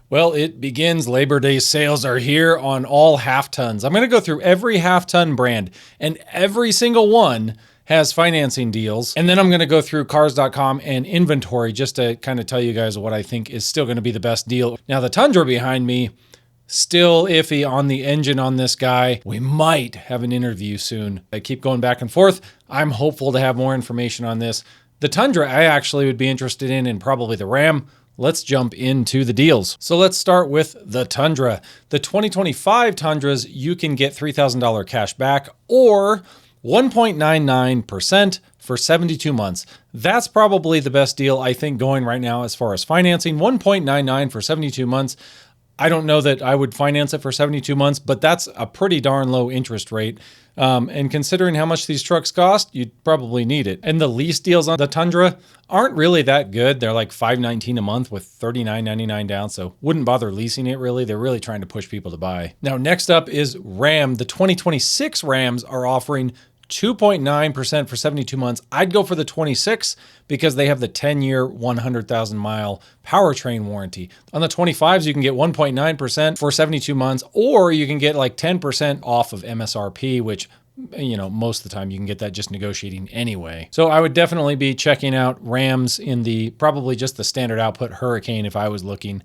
Well, it begins. Labor Day sales are here on all half tons. I'm going to go through every half ton brand, and every single one has financing deals. And then I'm going to go through cars.com and inventory just to kind of tell you guys what I think is still going to be the best deal. Now, the Tundra behind me, still iffy on the engine on this guy. We might have an interview soon. I keep going back and forth. I'm hopeful to have more information on this. The Tundra I actually would be interested in, and probably the Ram. Let's jump into the deals. So let's start with the Tundra. The 2025 Tundras, you can get $3,000 cash back or 1.99% for 72 months. That's probably the best deal I think going right now as far as financing. 1.99 for 72 months. I don't know that I would finance it for 72 months, but that's a pretty darn low interest rate. And considering how much these trucks cost, you'd probably need it. And the lease deals on the Tundra aren't really that good. They're like $519 a month with $39.99 down, so wouldn't bother leasing it really. They're really trying to push people to buy. Now, next up is Ram. The 2026 Rams are offering 2.9% for 72 months. I'd go for the 26 because they have the 10-year, 100,000 mile powertrain warranty. On the 25s, you can get 1.9% for 72 months, or you can get like 10% off of MSRP, which, you know, most of the time you can get that just negotiating anyway. So I would definitely be checking out Rams in the, probably just the standard output Hurricane if I was looking.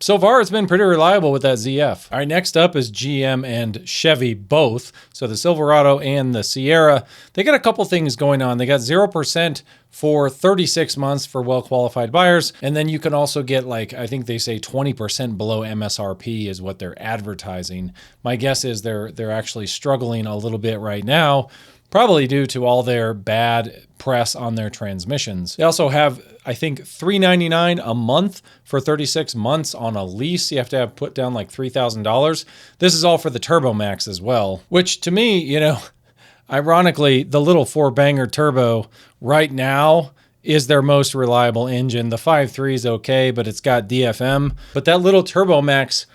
So far, it's been pretty reliable with that ZF. All right, next up is GM and Chevy both. So the Silverado and the Sierra, they got a couple things going on. They got 0% for 36 months for well-qualified buyers. And then you can also get, like, I think they say 20% below MSRP is what they're advertising. My guess is they're actually struggling a little bit right now, probably due to all their bad press on their transmissions. They also have, I think, $399 a month for 36 months on a lease. You have to put down like $3,000. This is all for the Turbo Max as well, which to me, you know, ironically, the little 4-banger turbo right now is their most reliable engine. The 5.3 is okay, but it's got DFM. But that little Turbo Max,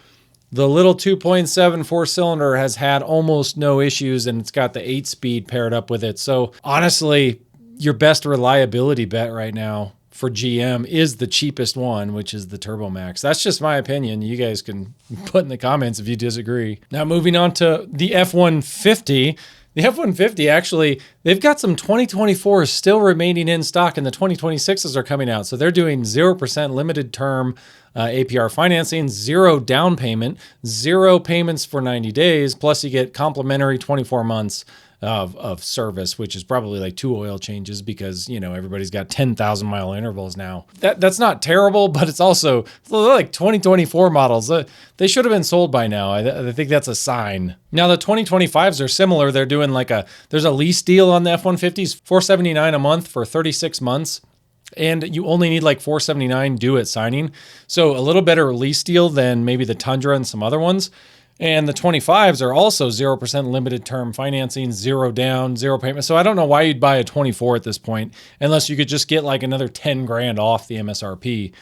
the little 2.7 4-cylinder has had almost no issues, and it's got the 8-speed paired up with it. So honestly, your best reliability bet right now for GM is the cheapest one, which is the Turbo Max. That's just my opinion. You guys can put in the comments if you disagree. Now moving on to the F-150. The F-150, actually, they've got some 2024s still remaining in stock, and the 2026s are coming out. So they're doing 0% limited term APR financing, 0 down payment, 0 payments for 90 days, plus you get complimentary 24 months of service, which is probably like 2 oil changes because, you know, everybody's got 10,000 mile intervals now. That's not terrible, but it's also like 2024 models. They should have been sold by now. I think that's a sign. Now the 2025s are similar. They're doing like there's a lease deal on the F-150s, $479 a month for 36 months. And you only need like $479 due at signing. So a little better lease deal than maybe the Tundra and some other ones. And the 25s are also 0% limited term financing, 0 down, 0 payment. So I don't know why you'd buy a 24 at this point, unless you could just get like another 10 grand off the MSRP.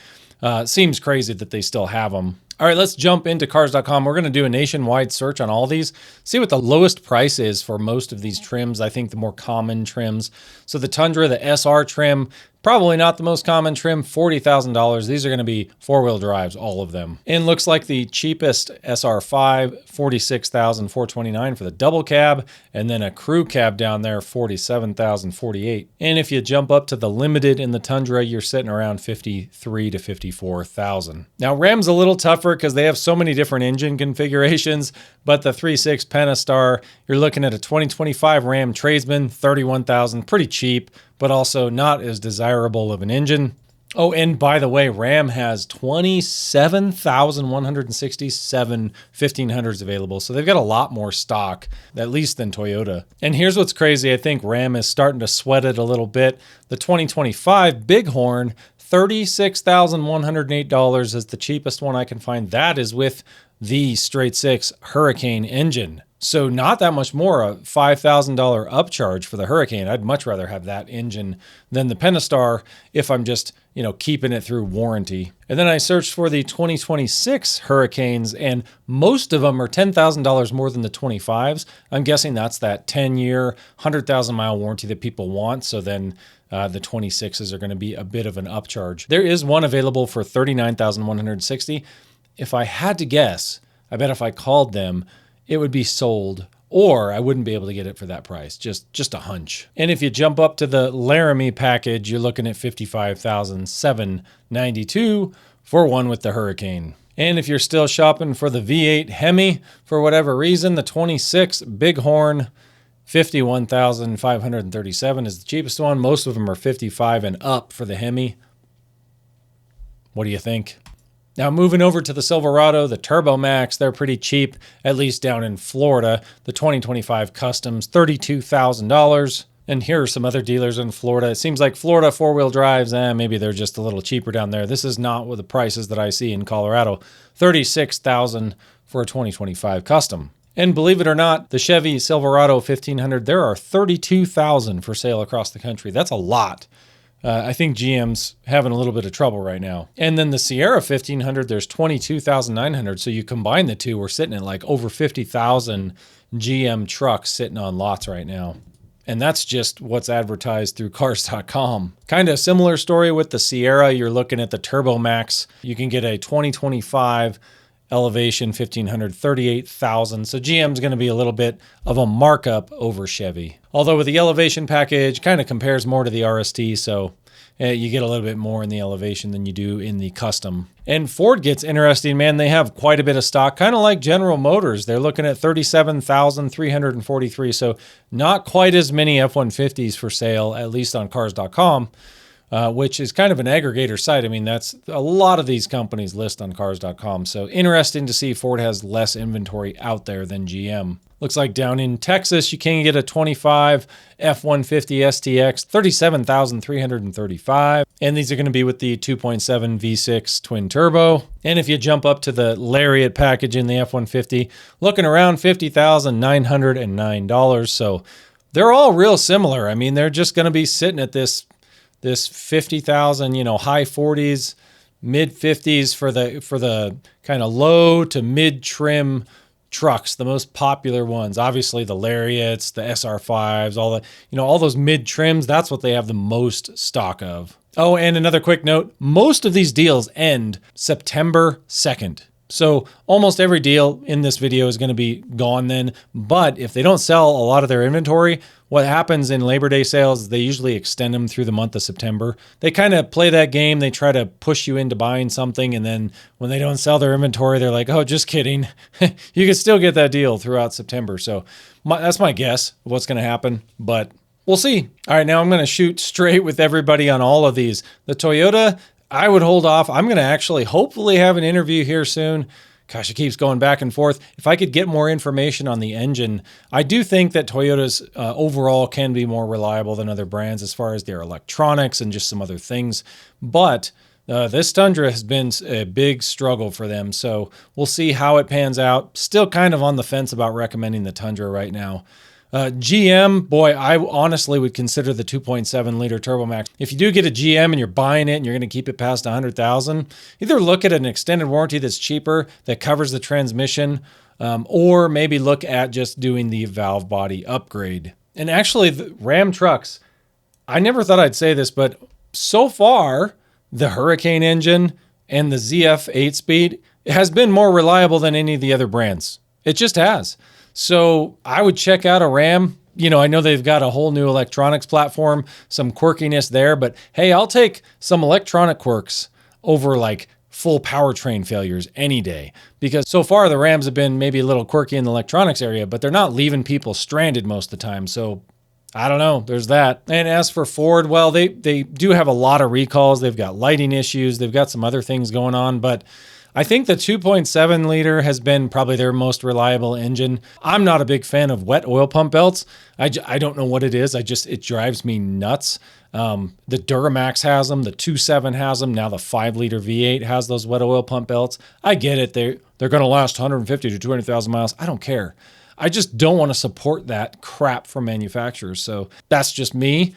Seems crazy that they still have them. All right, let's jump into cars.com. We're going to do a nationwide search on all these, see what the lowest price is for most of these trims. I think the more common trims. So the Tundra, the SR trim, probably not the most common trim, $40,000. These are going to be 4-wheel drives, all of them. And looks like the cheapest SR5, $46,429 for the double cab, and then a crew cab down there, $47,048. And if you jump up to the limited in the Tundra, you're sitting around $53,000 to $54,000. Now Ram's a little tougher because they have so many different engine configurations, but the 3.6 Pentastar, you're looking at a 2025 Ram Tradesman, $31,000, pretty cheap, but also not as desirable of an engine. Oh, and by the way, Ram has 27,167 1500s available. So they've got a lot more stock, at least than Toyota. And here's what's crazy. I think Ram is starting to sweat it a little bit. The 2025 Bighorn, $36,108 is the cheapest one I can find. That is with the straight 6 Hurricane engine. So not that much more, a $5,000 upcharge for the Hurricane. I'd much rather have that engine than the Pentastar if I'm just, you know, keeping it through warranty. And then I searched for the 2026 Hurricanes, and most of them are $10,000 more than the 25s. I'm guessing that's that 10-year, 100,000 mile warranty that people want. So then the 26s are going to be a bit of an upcharge. There is one available for $39,160. If I had to guess, I bet if I called them, it would be sold, or I wouldn't be able to get it for that price. Just a hunch. And if you jump up to the Laramie package, you're looking at $55,792 for one with the Hurricane. And if you're still shopping for the V8 Hemi, for whatever reason, the 26 Bighorn, $51,537 is the cheapest one. Most of them are $55 and up for the Hemi. What do you think? Now moving over to the Silverado, the Turbo Max, they're pretty cheap, at least down in Florida. The 2025 Customs, $32,000. And here are some other dealers in Florida. It seems like Florida four-wheel drives, maybe they're just a little cheaper down there. This is not what the prices that I see in Colorado. $36,000 for a 2025 Custom. And believe it or not, the Chevy Silverado 1500, there are 32,000 for sale across the country. That's a lot. I think GM's having a little bit of trouble right now. And then the Sierra 1500, there's 22,900. So you combine the two, we're sitting at like over 50,000 GM trucks sitting on lots right now. And that's just what's advertised through cars.com. Kind of similar story with the Sierra. You're looking at the Turbo Max. You can get a 2025 Elevation 1500, 38,000. So GM's going to be a little bit of a markup over Chevy. Although with the Elevation package, kind of compares more to the RST, so you get a little bit more in the Elevation than you do in the Custom. And Ford gets interesting, man. They have quite a bit of stock, kind of like General Motors. They're looking at 37,343. So not quite as many F-150s for sale, at least on cars.com. Which is kind of an aggregator site. I mean, that's a lot of these companies list on cars.com. So interesting to see Ford has less inventory out there than GM. Looks like down in Texas, you can get a 25 F-150 STX, $37,335. And these are going to be with the 2.7 V6 twin turbo. And if you jump up to the Lariat package in the F-150, looking around $50,909. So they're all real similar. I mean, they're just going to be sitting at this 50,000, high 40s, mid 50s for the kind of low to mid trim trucks, the most popular ones. Obviously the Lariats, the SR5s, all those mid trims, that's what they have the most stock of. Oh, and another quick note, most of these deals end September 2nd. So almost every deal in this video is going to be gone then. But if they don't sell a lot of their inventory, what happens in Labor Day sales is they usually extend them through the month of September. They kind of play that game. They try to push you into buying something. And then when they don't sell their inventory, they're like, oh, just kidding. You can still get that deal throughout September. So that's my guess of what's going to happen. But we'll see. All right, now I'm going to shoot straight with everybody on all of these. The Toyota, I would hold off. I'm going to actually hopefully have an interview here soon. Gosh, it keeps going back and forth. If I could get more information on the engine, I do think that Toyota's overall can be more reliable than other brands as far as their electronics and just some other things. But this Tundra has been a big struggle for them. So we'll see how it pans out. Still kind of on the fence about recommending the Tundra right now. GM, boy, I honestly would consider the 2.7 liter Turbo Max. If you do get a GM and you're buying it and you're going to keep it past 100,000, either look at an extended warranty that's cheaper, that covers the transmission, or maybe look at just doing the valve body upgrade. And actually, the Ram trucks, I never thought I'd say this, but so far, the Hurricane engine and the ZF 8-speed has been more reliable than any of the other brands. It just has. So I would check out a Ram. I know they've got a whole new electronics platform, some quirkiness there, but hey, I'll take some electronic quirks over like full powertrain failures any day. Because so far the Rams have been maybe a little quirky in the electronics area, but they're not leaving people stranded most of the time. So I don't know, there's that. And as for Ford, well, they do have a lot of recalls. They've got lighting issues. They've got some other things going on, but I think the 2.7 liter has been probably their most reliable engine. I'm not a big fan of wet oil pump belts. I don't know what it is. It drives me nuts. The Duramax has them. The 2.7 has them. Now the 5-liter V8 has those wet oil pump belts. I get it. They're going to last 150 to 200,000 miles. I don't care. I just don't want to support that crap from manufacturers. So that's just me.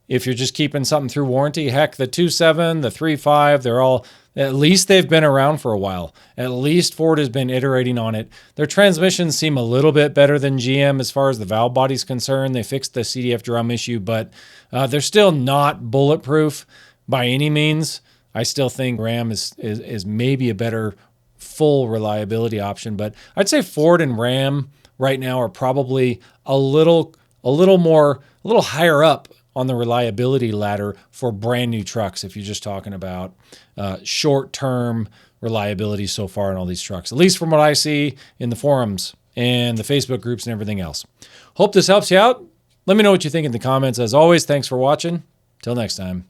If you're just keeping something through warranty, heck, the 2.7, the 3.5, they're all, at least they've been around for a while. At least Ford has been iterating on it. Their transmissions seem a little bit better than GM as far as the valve body's concerned. They fixed the CDF drum issue, but they're still not bulletproof by any means. I still think Ram is maybe a better full reliability option, but I'd say Ford and Ram right now are probably a little higher up on the reliability ladder for brand new trucks, if you're just talking about short-term reliability so far in all these trucks, at least from what I see in the forums and the Facebook groups and everything else. Hope this helps you out. Let me know what you think in the comments. As always, thanks for watching. Till next time.